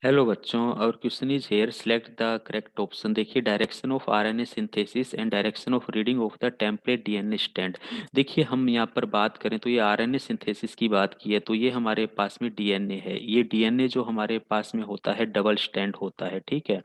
Hello बच्चों, और question is here, select the correct option. देखिए, direction of RNA synthesis and direction of reading of the template DNA strand. देखिए, हम यहाँ पर बात करें तो ये आरएनए सिंथेसिस की बात की है, तो ये हमारे पास में डीएनए है। ये डीएनए जो हमारे पास में होता है डबल स्टैंड होता है, ठीक है।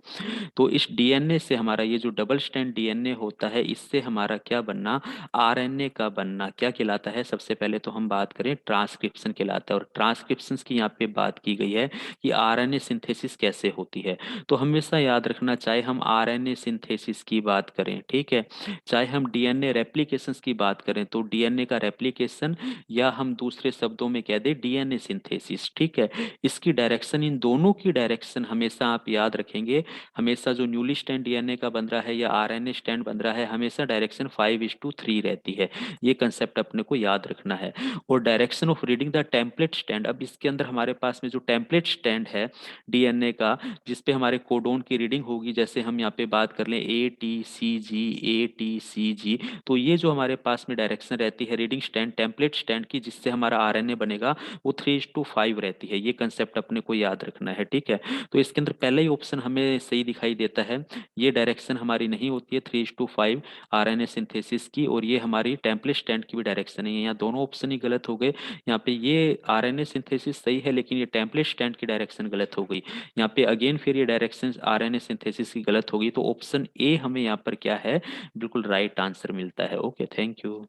तो इस डीएनए से हमारा ये जो डबल स्टैंड डीएनए होता है, इससे हमारा क्या बनना, आरएनए का बनना क्या कहलाता है। सबसे पहले तो हम बात करें, ट्रांसक्रिप्शन कहलाता है। और ट्रांसक्रिप्शन की यहाँ पे बात की गई है कि आरएनए सिंथेसिस कैसे होती है। तो हमेशा याद रखना, चाहे हम आरएनए सिंथेसिस की बात करें, ठीक है, चाहे हम डीएनए रेप्लिकेशंस की बात करें, तो डीएनए का रेप्लिकेशन, या हम दूसरे शब्दों में कह दें डीएनए सिंथेसिस, ठीक है, इसकी डायरेक्शन, इन दोनों की डायरेक्शन हमेशा आप याद रखेंगे। हमेशा जो न्यूली स्टैंड डीएनए का बन रहा है या आरएनए स्टैंड बन रहा है, हमेशा डायरेक्शन 5:3 रहती है। ये कंसेप्ट अपने को याद रखना है। और direction of reading the template stand, अब इसके अंदर हमारे पास में जो टेम्पलेट स्टैंड है डीएनए का, जिसपे हमारे कोडोन की रीडिंग होगी, जैसे हम यहाँ पे बात कर लें ATCG, ATCG, तो ये जो हमारे पास में डायरेक्शन रहती है रीडिंग स्टैंड, टेम्पलेट स्टैंड की, जिससे हमारा आरएनए बनेगा, वो 3:5 रहती है। ये कंसेप्ट अपने को याद रखना है, ठीक है। तो इसके अंदर पहला ही ऑप्शन हमें सही दिखाई देता है। ये डायरेक्शन हमारी नहीं होती है 3:5 आरएनए सिंथेसिस की, और ये हमारी टेम्पलेट स्टैंड की भी डायरेक्शन नहीं है। यहाँ दोनों ऑप्शन ही गलत हो गए। यहाँ पे ये आरएनए सिंथेसिस सही है, लेकिन ये टेम्पलेट स्टैंड की डायरेक्शन गलत हो गई। यहाँ पे अगेन फिर ये डायरेक्शन आरएनए सिंथेसिस की गलत होगी। तो ऑप्शन ए हमें यहाँ पर क्या है, बिल्कुल राइट आंसर मिलता है। Okay, thank you.